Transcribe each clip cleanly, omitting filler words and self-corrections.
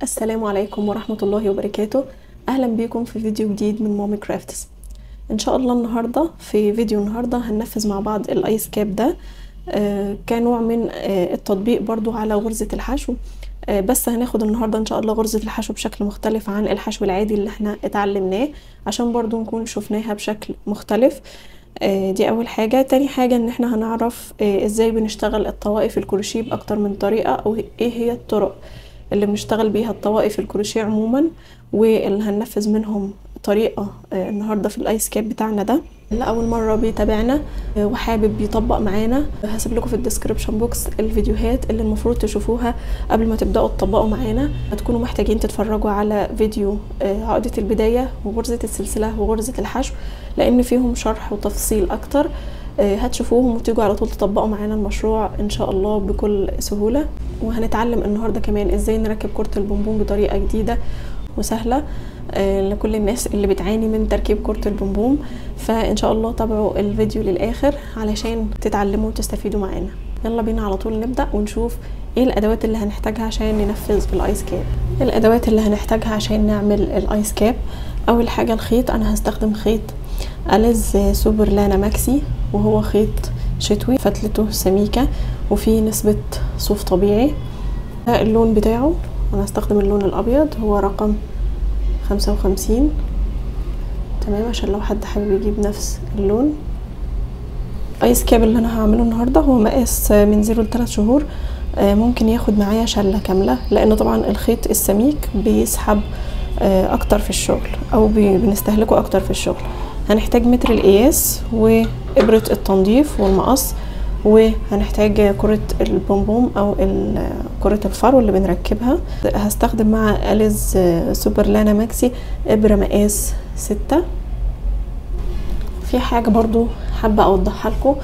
السلام عليكم ورحمة الله وبركاته. أهلا بيكم في فيديو جديد من مامي كرافتس. إن شاء الله النهاردة في فيديو النهاردة هننفذ مع بعض الآيس كاب ده كنوع من التطبيق برضو على غرزة الحشو. بس هناخد النهاردة إن شاء الله غرزة الحشو بشكل مختلف عن الحشو العادي اللي احنا اتعلمناه، عشان برضو نكون شفناها بشكل مختلف. دي أول حاجة. تاني حاجة إن احنا هنعرف ازاي بنشتغل الطوائف الكروشيه بأكتر من طريقة، أو ايه هي الطرق اللي بنشتغل بيها الطوائف الكروشيه عموما، واللي هننفذ منهم طريقة النهاردة في الايس كاب بتاعنا ده. اللي اول مرة بيتابعنا وحابب يطبق معانا، هسيب لكم في الديسكريبشن بوكس الفيديوهات اللي المفروض تشوفوها قبل ما تبدأوا تطبقوا معانا. هتكونوا محتاجين تتفرجوا على فيديو عقدة البداية وغرزة السلسلة وغرزة الحشو، لان فيهم شرح وتفصيل اكتر. هتشوفوهم وتيجوا على طول تطبقوا معانا المشروع ان شاء الله بكل سهولة. وهنتعلم النهاردة كمان ازاي نركب كرة البونبون بطريقة جديدة وسهلة لكل الناس اللي بتعاني من تركيب كرة البونبون. فان شاء الله تابعوا الفيديو للاخر علشان تتعلموا وتستفيدوا معانا. يلا بينا على طول نبدأ ونشوف ايه الادوات اللي هنحتاجها عشان ننفذ الايس كاب. الادوات اللي هنحتاجها عشان نعمل الايس كاب: اول حاجة الخيط. انا هستخدم خيط أليز سوبر لانا ماكسي، وهو خيط شتوي، فتلته سميكة وفيه نسبة صوف طبيعي. ده اللون بتاعه، انا هستخدم اللون الابيض، هو رقم 55. تمام، عشان لو حد حابب يجيب نفس اللون. ايس كاب اللي انا هعمله النهارده هو مقاس من 0 ل 3 شهور. ممكن ياخد معايا شلة كاملة، لان طبعا الخيط السميك بيسحب اكتر في الشغل، او بنستهلكه اكتر في الشغل. هنحتاج متر القياس وابرة التنظيف والمقص، وهنحتاج كرة البونبون او كرة الفرو اللي بنركبها. هستخدم مع أليز سوبر لانا ماكسي ابرة مقاس 6. في حاجة برضو حابة اوضحها لكم: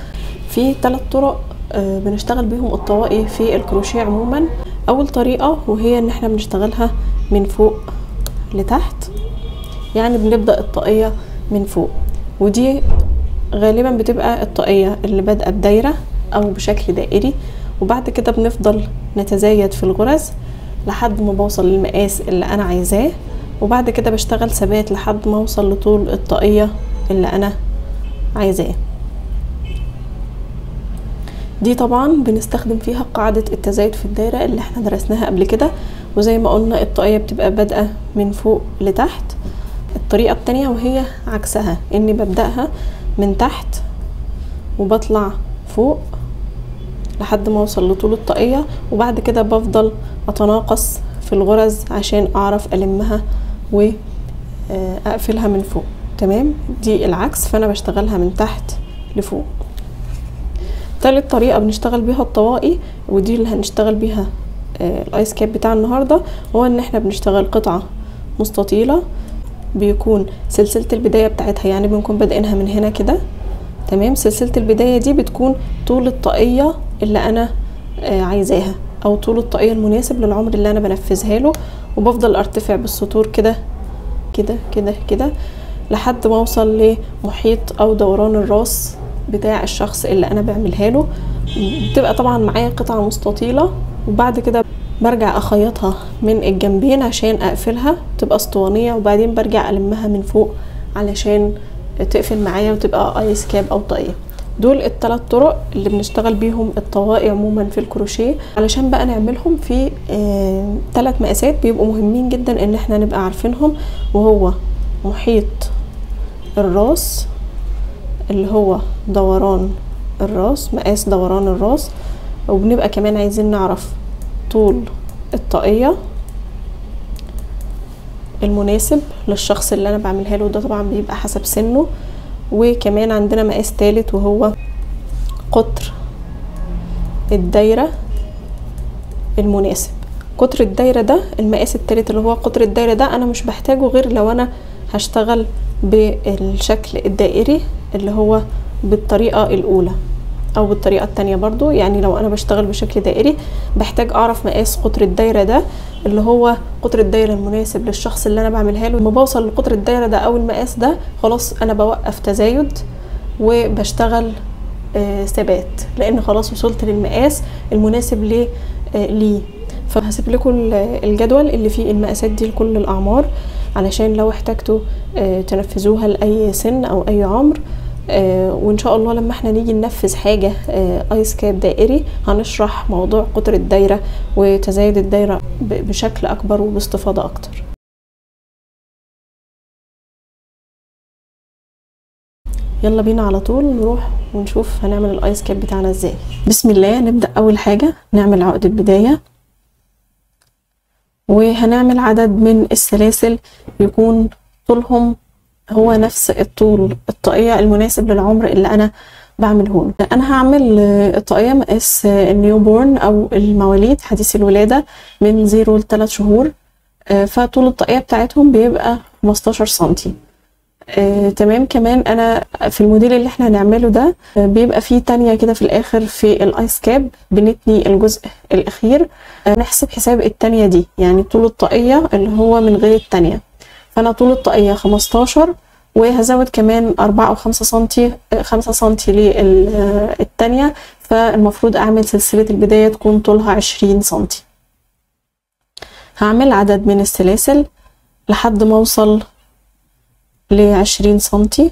في 3 طرق بنشتغل بيهم الطواقي في الكروشيه عموما. اول طريقة وهي ان احنا بنشتغلها من فوق لتحت، يعني بنبدأ الطاقية من فوق، ودي غالبا بتبقى الطاقية اللي بادئة بدايرة او بشكل دائري، وبعد كده بنفضل نتزايد في الغرز لحد ما بوصل للمقاس اللي انا عايزاه، وبعد كده بشتغل ثبات لحد ما اوصل لطول الطاقية اللي انا عايزاه. دي طبعا بنستخدم فيها قاعدة التزايد في الدايرة اللي احنا درسناها قبل كده، وزي ما قلنا الطاقية بتبقى بادئة من فوق لتحت. الطريقة التانية وهي عكسها، اني ببدأها من تحت وبطلع فوق لحد ما اوصل لطول الطاقية، وبعد كده بفضل اتناقص في الغرز عشان اعرف المها واقفلها من فوق. تمام، دي العكس، فانا بشتغلها من تحت لفوق. تالت طريقة بنشتغل بيها الطواقي، ودي اللي هنشتغل بيها الايس كاب بتاع النهاردة، هو ان احنا بنشتغل قطعة مستطيلة، بيكون سلسلة البداية بتاعتها، يعني بنكون بادئينها من هنا كده. تمام، سلسلة البداية دي بتكون طول الطاقية اللي انا عايزاها، او طول الطاقية المناسب للعمر اللي انا بنفذها له، وبفضل ارتفع بالسطور كده كده كده كده لحد ما اوصل لمحيط او دوران الراس بتاع الشخص اللي انا بعملها له. بتبقى طبعا معايا قطعة مستطيلة، وبعد كده برجع اخيطها من الجنبين عشان اقفلها تبقى اسطوانية، وبعدين برجع المها من فوق علشان تقفل معايا وتبقى ايس كاب او طاقية. دول ال3 طرق اللي بنشتغل بيهم الطواقي عموما في الكروشيه. علشان بقى نعملهم في 3 مقاسات بيبقوا مهمين جدا ان احنا نبقى عارفينهم، وهو محيط الراس اللي هو دوران الراس، مقاس دوران الراس، وبنبقى كمان عايزين نعرف طول الطاقية المناسب للشخص اللي انا بعملها له، ده طبعا بيبقى حسب سنه. وكمان عندنا مقاس ثالث وهو قطر الدايرة المناسب. قطر الدايرة ده المقاس الثالث اللي هو قطر الدايرة ده انا مش بحتاجه غير لو انا هشتغل بالشكل الدائري اللي هو بالطريقة الاولى او بالطريقة التانية برضو. يعني لو انا بشتغل بشكل دائري بحتاج اعرف مقاس قطر الدايرة ده اللي هو قطر الدايرة المناسب للشخص اللي انا بعملها له. لما بوصل لقطر الدايرة ده او المقاس ده خلاص انا بوقف تزايد وبشتغل ثبات، لان خلاص وصلت للمقاس المناسب ليه. فهسيب لكم الجدول اللي فيه المقاسات دي لكل الاعمار علشان لو احتاجتوا تنفذوها لاي سن او اي عمر. وان شاء الله لما احنا نيجي ننفذ حاجه ايس كاب دائري هنشرح موضوع قطر الدايره وتزايد الدايره بشكل اكبر وباستفاضه اكتر. يلا بينا على طول نروح ونشوف هنعمل الايس كاب بتاعنا ازاي. بسم الله. نبدا اول حاجه نعمل عقده بدايه، وهنعمل عدد من السلاسل يكون طولهم هو نفس الطول الطاقية المناسب للعمر اللي انا بعمله. انا هعمل الطاقية مقاس النيو بورن او المواليد حديث الولادة من 0 ل 3 شهور، فطول الطاقية بتاعتهم بيبقى 15 سنتي. تمام. كمان انا في الموديل اللي احنا هنعمله ده بيبقى فيه تانية كده في الاخر في الايس كاب بنتني الجزء الاخير، نحسب حساب التانية دي، يعني طول الطاقية اللي هو من غير التانية. فانا طول الطاقية 15، وهزود كمان 4 أو 5 سنتي 5 سنتي للتانية، فالمفروض اعمل سلسلة البداية تكون طولها 20 سنتي. هعمل عدد من السلاسل لحد ما اوصل ل20 سنتي.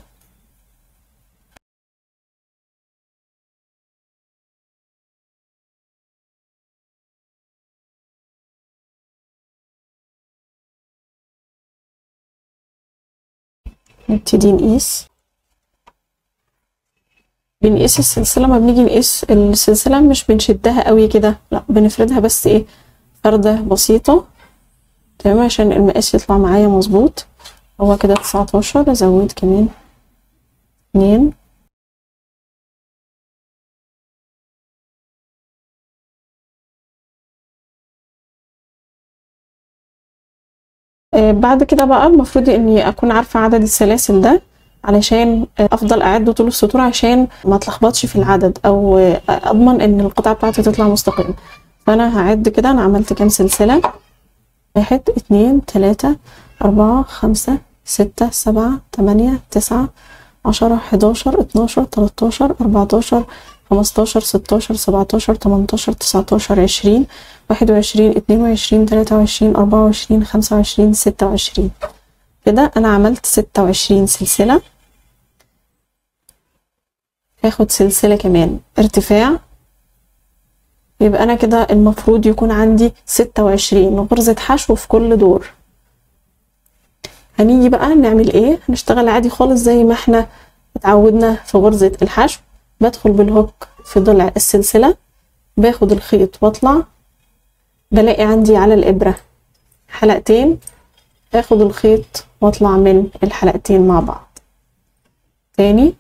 نبتدي بنقيس السلسلة. ما بنيجي نقيس السلسلة مش بنشدها قوي كده، لا بنفردها بس ايه فردة بسيطة، تمام، عشان المقاس يطلع معايا مظبوط. هو كده 19، ازود كمان 2. بعد كده بقى المفروض اني اكون عارفة عدد السلاسل ده علشان افضل اعد طول السطور عشان ما اتلخبطش في العدد، او اضمن ان القطعة بتاعتي تطلع مستقيمة. فانا هعد كده انا عملت كام سلسلة: 1 2 3 4 5 6 7 8 9 10 11 12 13 14 15 16 17 18 19 20 21 22 23 24 25 26. كده انا عملت 26 سلسلة. هاخد سلسلة كمان ارتفاع، يبقى انا كده المفروض يكون عندي 26 غرزة حشو في كل دور. هنيجي بقى نعمل ايه؟ هنشتغل عادي خالص زي ما احنا اتعودنا في غرزة الحشو. بدخل بالهوك في ضلع السلسلة، باخد الخيط واطلع، بلاقي عندي على الابرة حلقتين، اخد الخيط واطلع من الحلقتين مع بعض. تاني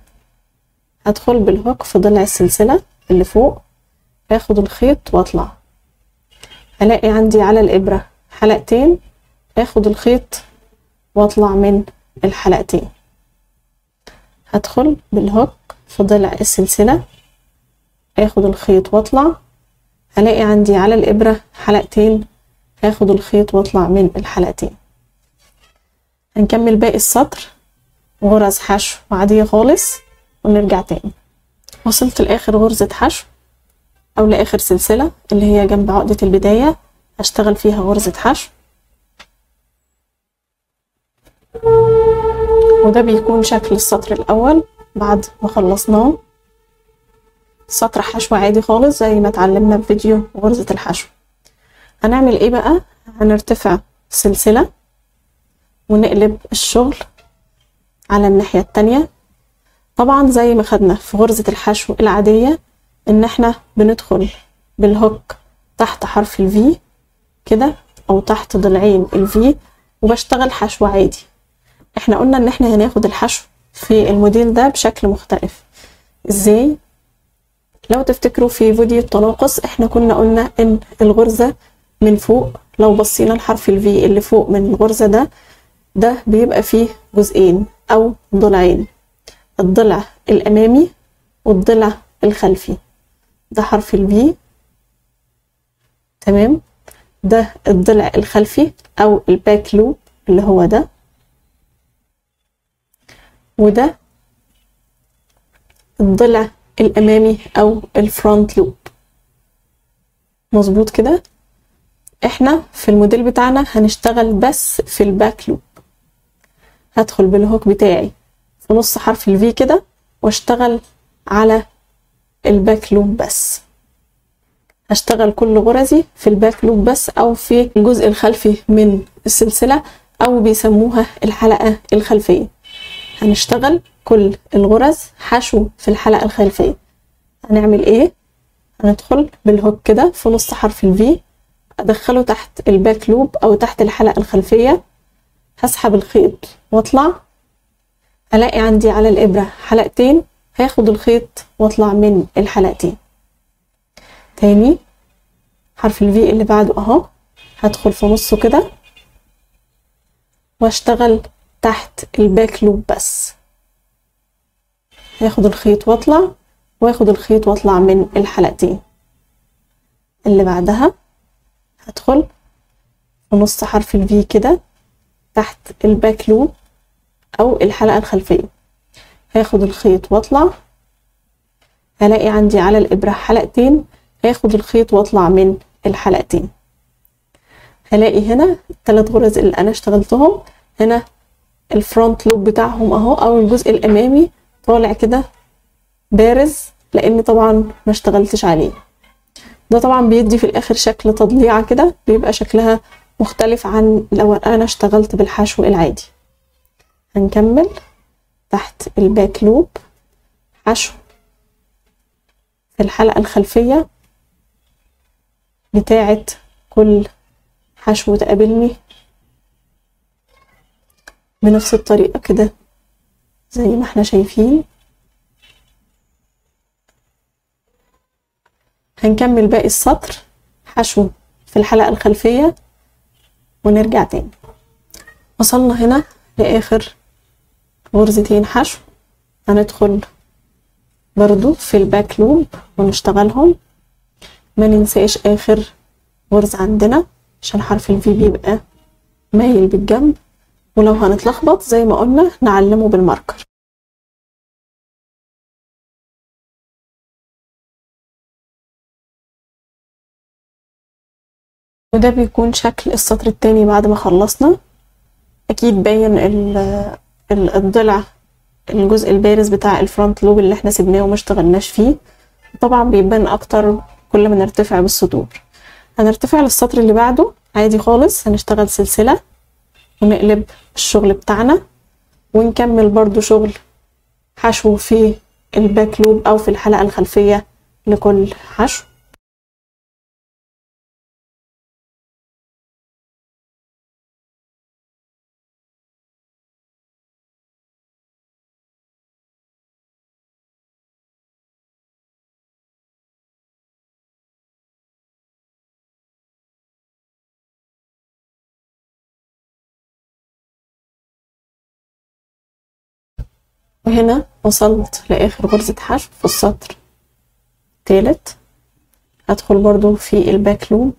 هدخل بالهوك في ضلع السلسلة اللي فوق، اخد الخيط واطلع، الاقي عندي على الابرة حلقتين، اخد الخيط واطلع من الحلقتين. هدخل بالهوك في ضلع السلسلة، اخد الخيط واطلع، الاقي عندي على الابرة حلقتين، اخد الخيط واطلع من الحلقتين. هنكمل باقي السطر غرز حشو عادية خالص ونرجع تاني. وصلت لاخر غرزة حشو او لاخر سلسلة اللي هي جنب عقدة البداية، هشتغل فيها غرزة حشو، وده بيكون شكل السطر الاول بعد ما خلصناه. سطر حشو عادي خالص زي ما اتعلمنا في فيديو غرزة الحشو. هنعمل ايه بقى؟ هنرتفع سلسلة ونقلب الشغل على الناحية التانية. طبعا زي ما خدنا في غرزة الحشو العادية ان احنا بندخل بالهوك تحت حرف الفي كده او تحت ضلعين الفي وبشتغل حشو عادي. احنا قلنا ان احنا هناخد الحشو في الموديل ده بشكل مختلف. ازاي؟ لو تفتكروا في فيديو التناقص احنا كنا قلنا ان الغرزة من فوق، لو بصينا لحرف الفي اللي فوق من الغرزة ده بيبقى فيه جزئين او ضلعين، الضلع الامامي والضلع الخلفي. ده حرف الفي، تمام، ده الضلع الخلفي او الباك لوب اللي هو ده، وده الضلع الامامي او الفرونت لوب. مظبوط كده؟ احنا في الموديل بتاعنا هنشتغل بس في الباك لوب. هدخل بالهوك بتاعي في نص حرف الفي كده واشتغل على الباك لوب بس. هشتغل كل غرزي في الباك لوب بس او في الجزء الخلفي من السلسلة او بيسموها الحلقة الخلفية. هنشتغل كل الغرز حشو في الحلقة الخلفية. هنعمل ايه؟ هندخل بالهوك كده في نص حرف الفي، ادخله تحت الباك لوب او تحت الحلقة الخلفية. هسحب الخيط واطلع، هلاقي عندي على الابرة حلقتين، هاخد الخيط واطلع من الحلقتين. تاني حرف الفي اللي بعده اهو، هدخل في نصه كده واشتغل تحت الباك لوب بس. هاخد الخيط واطلع واخد الخيط واطلع من الحلقتين. اللي بعدها هدخل في نص حرف الفي كده تحت الباك لوب او الحلقة الخلفية. هاخد الخيط واطلع، هلاقي عندي على الابرة حلقتين، هاخد الخيط واطلع من الحلقتين. هلاقي هنا الثلاث غرز اللي انا اشتغلتهم، هنا الفرونت لوب بتاعهم اهو او الجزء الامامي طالع كده بارز لان طبعا ما اشتغلتش عليه. ده طبعا بيدي في الاخر شكل تضليعة كده، بيبقى شكلها مختلف عن لو انا اشتغلت بالحشو العادي. هنكمل تحت الباك لوب حشو في الحلقة الخلفية بتاعة كل حشو تقابلني بنفس الطريقة كده زي ما احنا شايفين. هنكمل باقي السطر حشو في الحلقة الخلفية ونرجع تاني. وصلنا هنا لآخر غرزتين حشو، هندخل برضو في الباك لوب ونشتغلهم. ما ننساش آخر غرزة عندنا عشان حرف الفي بيبقى مايل بالجنب، ولو هنتلخبط زي ما قلنا نعلمه بالماركر. وده بيكون شكل السطر التاني بعد ما خلصنا. اكيد باين الضلع، الجزء البارز بتاع الفرونت لوب اللي احنا سيبناه وما اشتغلناش فيه، طبعا بيبان اكتر كل ما نرتفع بالسطور. هنرتفع للسطر اللي بعده عادي خالص، هنشتغل سلسلة ونقلب الشغل بتاعنا ونكمل برضو شغل حشو في الباك لوب او في الحلقة الخلفية لكل حشو. وهنا وصلت لاخر غرزة حشو في السطر الثالث. هدخل برضو في الباك لوب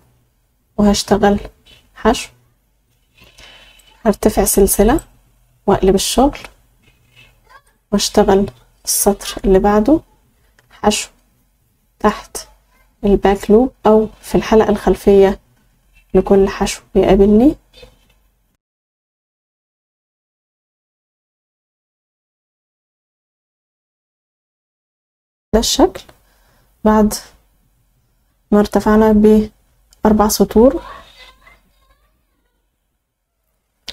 وهشتغل حشو، هرتفع سلسلة واقلب الشغل واشتغل السطر اللي بعده حشو تحت الباك لوب او في الحلقة الخلفية لكل حشو يقابلني. ده الشكل بعد ما ارتفعنا ب4 سطور.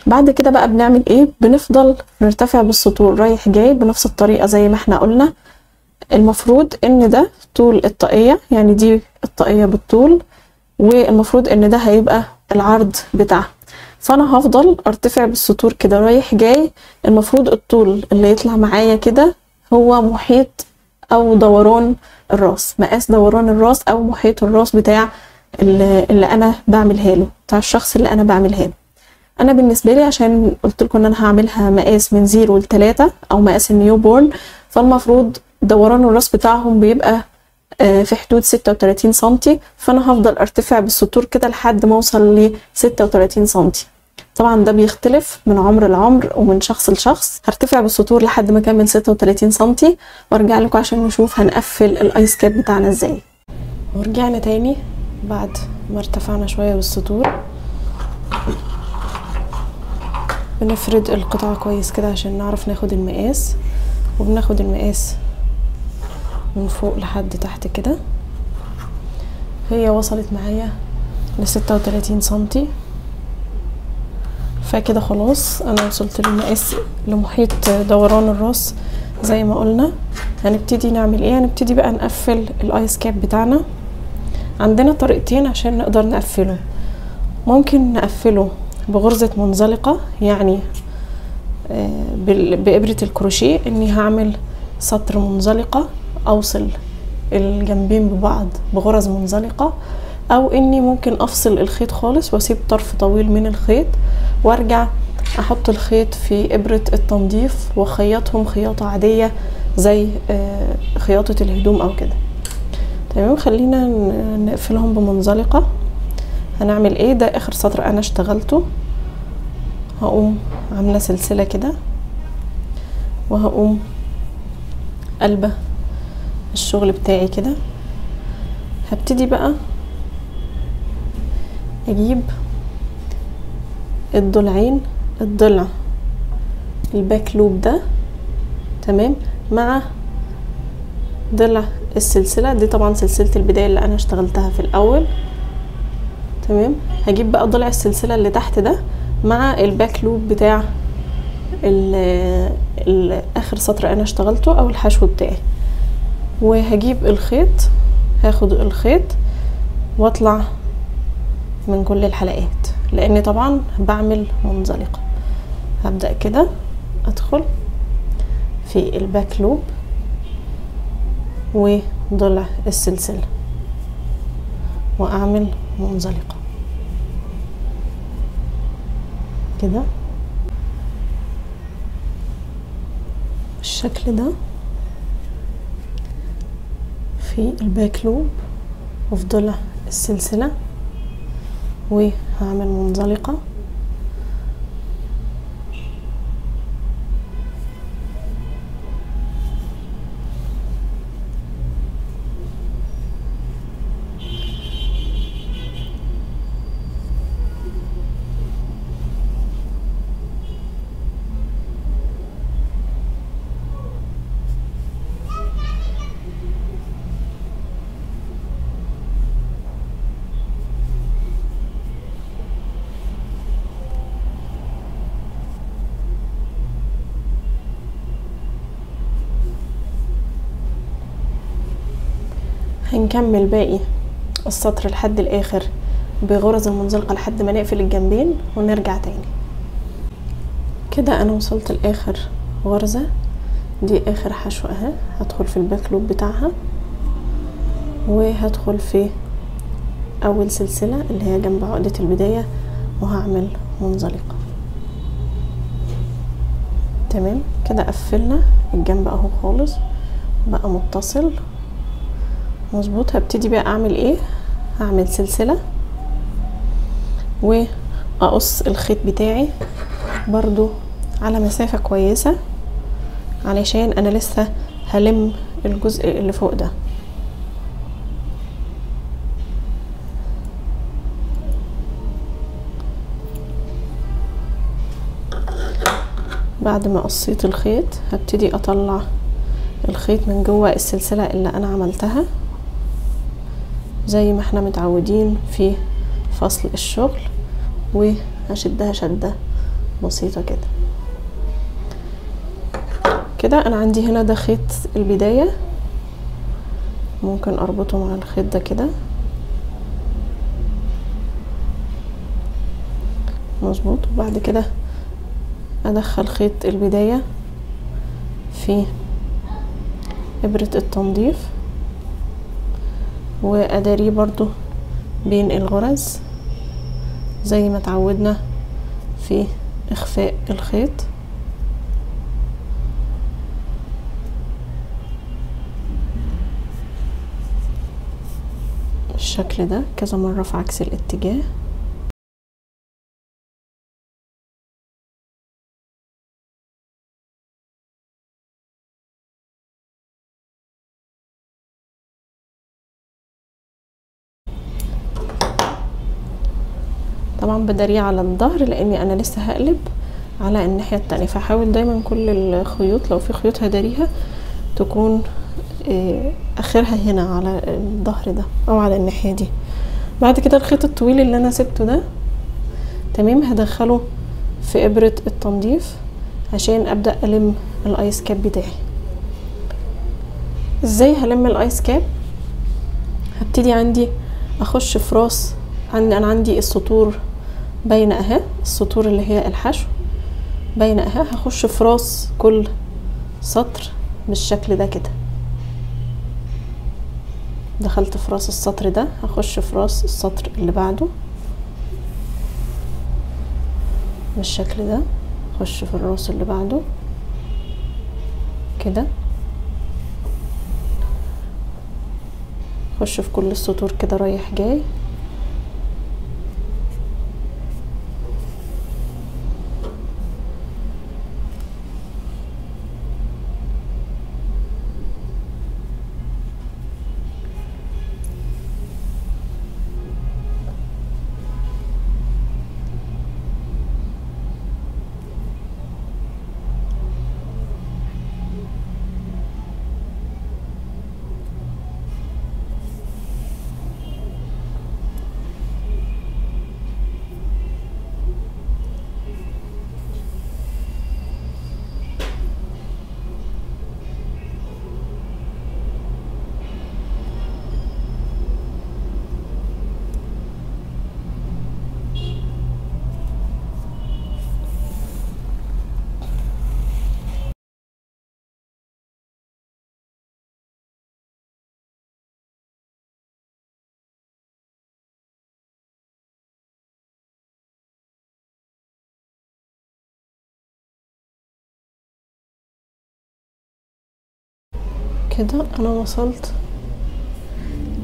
بعد كده بقى بنعمل ايه؟ بنفضل نرتفع بالسطور رايح جاي بنفس الطريقة زي ما احنا قلنا. المفروض ان ده طول الطاقية، يعني دي الطاقية بالطول، والمفروض ان ده هيبقى العرض بتاعها. فانا هفضل ارتفع بالسطور كده رايح جاي. المفروض الطول اللي يطلع معايا كده هو محيط او دوران الراس، مقاس دوران الراس او محيط الراس بتاع اللي انا بعملها له، بتاع الشخص اللي انا بعملها له. انا بالنسبه لي عشان قلت لكم ان انا هعملها مقاس من 0 ل3 او مقاس النيو بورن، فالمفروض دوران الراس بتاعهم بيبقى في حدود 36 سنتي. فانا هفضل ارتفع بالسطور كده لحد ما اوصل ل 36 سنتي. طبعا ده بيختلف من عمر لعمر ومن شخص لشخص. هرتفع بالسطور لحد ما اكمل 36 سنتي وارجع لكم عشان نشوف هنقفل الايس كاب بتاعنا ازاي. ورجعنا تاني بعد ما ارتفعنا شوية بالسطور بنفرد القطعة كويس كده عشان نعرف ناخد المقاس، وبناخد المقاس من فوق لحد تحت كده. هي وصلت معايا ل36 سنتي، فكده خلاص انا وصلت للمقاس لمحيط دوران الراس زي ما قلنا. هنبتدي نعمل ايه؟ هنبتدي بقى نقفل الايس كاب بتاعنا. عندنا طريقتين عشان نقدر نقفله. ممكن نقفله بغرزة منزلقة، يعني بإبرة الكروشيه، اني هعمل سطر منزلقة اوصل الجنبين ببعض بغرز منزلقة، او اني ممكن افصل الخيط خالص واسيب طرف طويل من الخيط وارجع احط الخيط في ابرة التنظيف واخيطهم خياطة عادية زي خياطة الهدوم او كده. تمام، خلينا نقفلهم بمنزلقة. هنعمل ايه؟ ده اخر سطر انا اشتغلته. هقوم عاملة سلسلة كده، وهقوم قلبة الشغل بتاعي كده. هبتدي بقى اجيب الضلعين، الضلع الباك لوب ده تمام مع ضلع السلسلة دي، طبعا سلسلة البداية اللي انا اشتغلتها في الاول. تمام، هجيب بقى ضلع السلسلة اللي تحت ده مع الباك لوب بتاع اخر سطر انا اشتغلته او الحشو بتاعي، وهجيب الخيط، هاخد الخيط واطلع من كل الحلقات، لان طبعا بعمل منزلقة. هبدأ كده ادخل في الباك لوب وضلع السلسلة واعمل منزلقة كده بالشكل ده في الباك لوب وفي ضلع السلسلة، وهعمل منزلقة هنكمل باقي السطر لحد الاخر بغرز المنزلقة لحد ما نقفل الجنبين ونرجع تاني. كده انا وصلت لاخر غرزة، دي اخر حشو اهي. هدخل في الباك لوب بتاعها وهدخل في اول سلسلة اللي هي جنب عقدة البداية وهعمل منزلقة. تمام كده قفلنا الجنب اهو خالص بقى متصل مظبوط. هبتدي بقى اعمل ايه؟ هعمل سلسلة واقص الخيط بتاعي برضو على مسافة كويسة علشان انا لسه هلم الجزء اللي فوق ده. بعد ما قصيت الخيط هبتدي اطلع الخيط من جوه السلسلة اللي انا عملتها زي ما احنا متعودين في فصل الشغل، وهشدها شدة بسيطة كده. كده انا عندي هنا ده خيط البداية، ممكن اربطه مع الخيط ده كده مظبوط. وبعد كده ادخل خيط البداية في ابرة التنظيف واداريه برضو بين الغرز زي ما تعودنا في اخفاء الخيط. بالشكل ده كذا مرة في عكس الاتجاه. طبعا بداريه على الظهر لاني انا لسه هقلب على الناحيه التانية، فحاول دايما كل الخيوط لو في خيوط هداريها تكون اخرها هنا على الظهر ده او على الناحيه دي. بعد كده الخيط الطويل اللي انا سبته ده تمام هدخله في ابره التنظيف عشان ابدا الم الايس كاب بتاعي. ازاي هلم الايس كاب؟ هبتدي عندي اخش في راس، انا عندي السطور باينه اهي، السطور اللي هي الحشو باينه اهي، هخش في راس كل سطر بالشكل ده كده. دخلت في راس السطر ده، هخش في راس السطر اللي بعده بالشكل ده، اخش في الراس اللي بعده كده، اخش في كل السطور كده رايح جاي. كده انا وصلت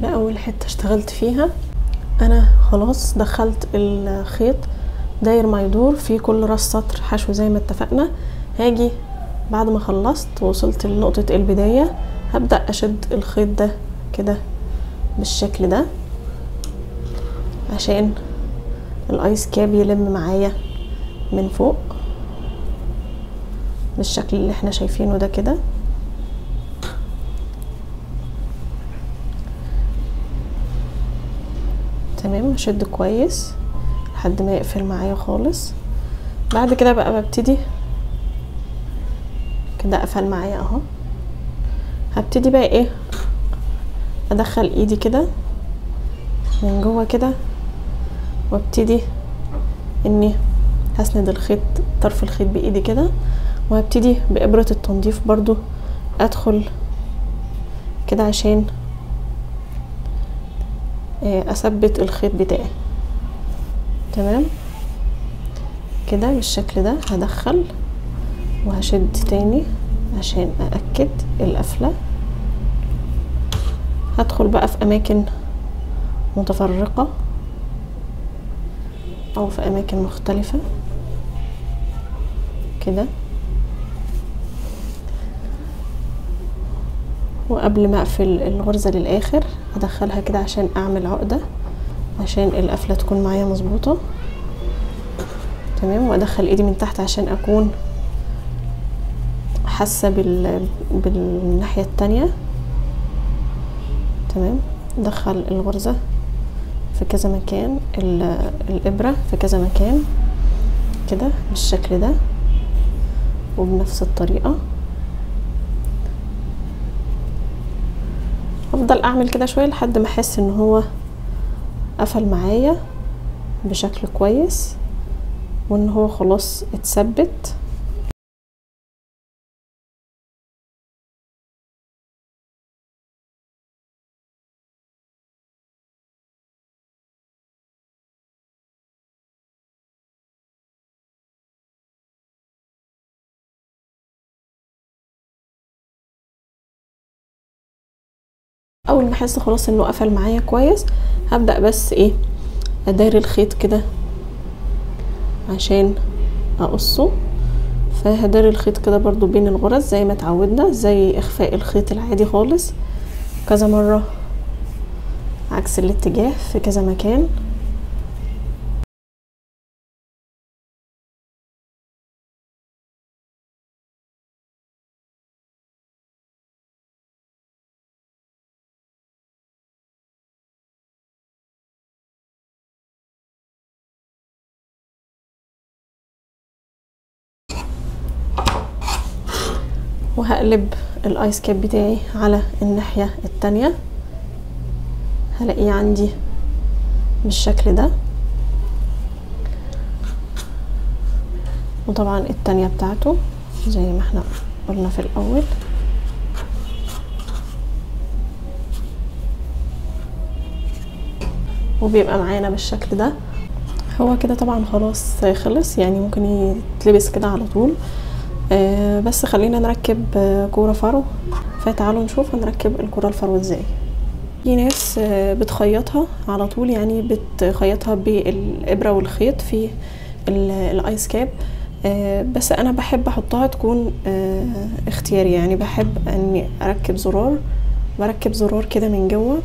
لاول حته اشتغلت فيها. انا خلاص دخلت الخيط داير ما يدور في كل راس سطر حشو زي ما اتفقنا. هاجي بعد ما خلصت وصلت لنقطه البدايه هبدا اشد الخيط ده كده بالشكل ده عشان الايس كاب يلم معايا من فوق بالشكل اللي احنا شايفينه ده كده. تمام، اشد كويس لحد ما يقفل معايا خالص. بعد كده بقى ببتدي كده قفل معايا اهو. هبتدي بقى ايه، ادخل ايدي كده من جوه كده وابتدي اني هسند الخيط، طرف الخيط بايدي كده، وهبتدي بابرة التنظيف برضو ادخل كده عشان اثبت الخيط بتاعي. تمام كده بالشكل ده. هدخل وهشد تاني عشان أأكد القفلة. هدخل بقى في أماكن متفرقة أو في أماكن مختلفة كده، وقبل ما أقفل الغرزة للآخر هدخلها كده عشان أعمل عقدة عشان القفلة تكون معايا مظبوطة. تمام، وأدخل إيدي من تحت عشان أكون حاسة بالناحية التانية. تمام، ادخل الغرزة في كذا مكان، الابرة في كذا مكان كده بالشكل ده وبنفس الطريقة. افضل اعمل كده شوية لحد ما احس ان هو قفل معايا بشكل كويس وان هو خلاص اتثبت. اول ما احس خلاص انه قفل معايا كويس هبدأ بس ايه اداري الخيط كده عشان اقصه. فهداري الخيط كده برضو بين الغرز زي ما اتعودنا، زي اخفاء الخيط العادي خالص، كذا مرة عكس الاتجاه في كذا مكان. وهقلب الايس كاب بتاعي على الناحية التانية، هلاقيه عندي بالشكل ده، وطبعا التانية بتاعته زي ما احنا قلنا في الاول. وبيبقى معانا بالشكل ده. هو كده طبعا خلاص خلص، يعني ممكن يتلبس كده على طول. بس خلينا نركب كورة فرو، فتعالوا نشوف هنركب الكورة الفرو ازاي. في ناس بتخيطها على طول، يعني بتخيطها بالإبرة والخيط في الايس كاب، بس انا بحب احطها تكون اختياري. يعني بحب اني بركب زرار كده من جوه،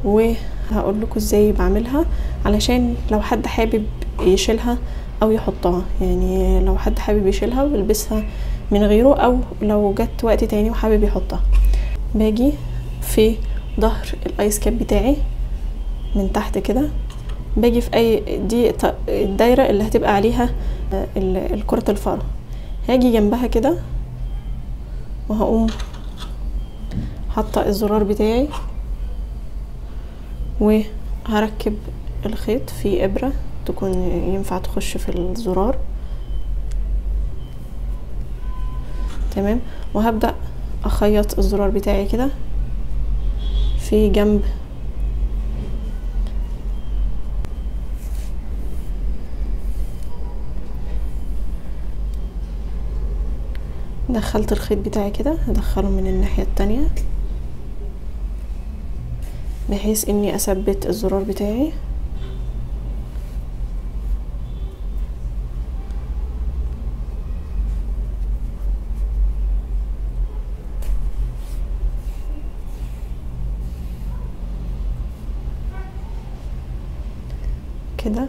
وهقول لكم ازاي بعملها علشان لو حد حابب يشيلها او يحطها. يعني لو حد حابب يشيلها ويلبسها من غيره، او لو جت وقت تاني وحابب يحطها. باجي في ظهر الايس كاب بتاعي من تحت كده، باجي في اي دي الدايره اللي هتبقى عليها الكرة الفرو، هاجي جنبها كده وهقوم حاطه الزرار بتاعي، وهركب الخيط في ابرة تكون ينفع تخش في الزرار. تمام. وهبدأ اخيط الزرار بتاعي كده في جنب دخلت الخيط بتاعي كده، هدخله من الناحية التانية بحيث اني اثبت الزرار بتاعي. كده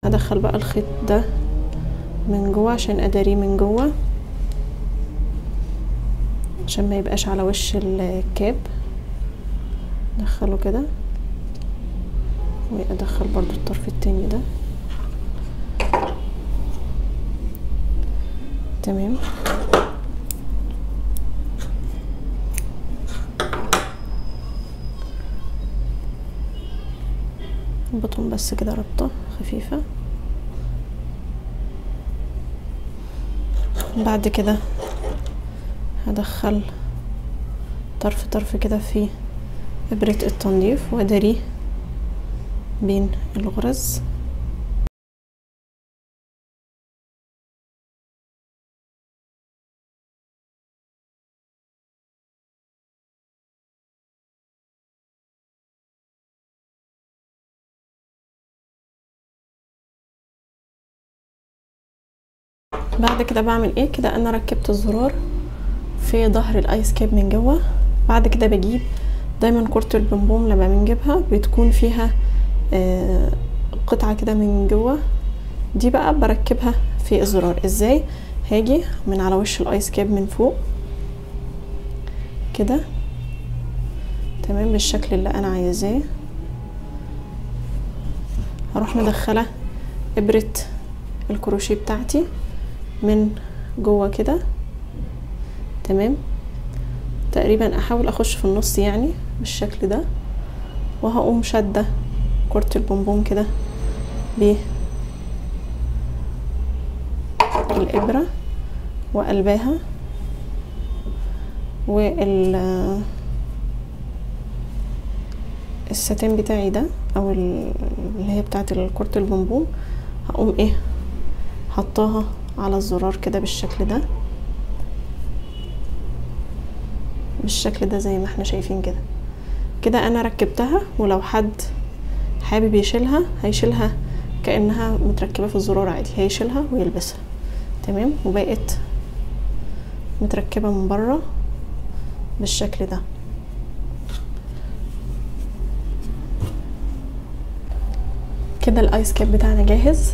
هدخل بقى الخيط ده من جوه عشان اداريه من جوه، عشان ما يبقاش على وش الكاب. ادخله كده، وادخل برضو الطرف التاني ده. تمام. بطن بس كده ربطة خفيفة. بعد كده هدخل طرف كده في إبرة التنظيف واداريه بين الغرز. بعد كده بعمل ايه كده، انا ركبت الزرار في ظهر الايس كاب من جوه. بعد كده بجيب دايما كرة البومبوم لما بنجيبها بتكون فيها قطعة كده من جوه، دي بقى بركبها في الزرار. ازاي؟ هاجي من على وش الايس كاب من فوق كده، تمام، بالشكل اللي انا عايزاه. هروح مدخله ابرة الكروشيه بتاعتي من جوه كده، تمام، تقريبا احاول اخش في النص يعني بالشكل ده، وهقوم شاده كرة البومبوم كده بالابره وقلباها، الساتين بتاعي ده او اللي هي بتاعت كرة البومبوم هقوم ايه حطاها على الزرار كده بالشكل ده، بالشكل ده زي ما احنا شايفين كده. كده انا ركبتها، ولو حد حابب يشيلها هيشيلها كأنها متركبة في الزرار عادي، هيشيلها ويلبسها. تمام. وبقت متركبة من بره بالشكل ده. كده الايس كاب بتاعنا جاهز،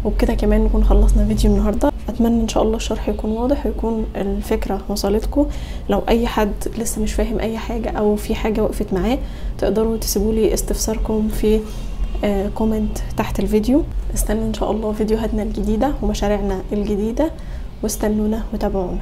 وبكده كمان نكون خلصنا فيديو النهارده. اتمنى ان شاء الله الشرح يكون واضح ويكون الفكرة وصلتكم. لو اي حد لسه مش فاهم اي حاجة او في حاجة وقفت معاه تقدروا تسيبولي استفساركم في كومنت تحت الفيديو. استنوا ان شاء الله فيديوهاتنا الجديدة ومشاريعنا الجديدة، واستنونا وتابعونا.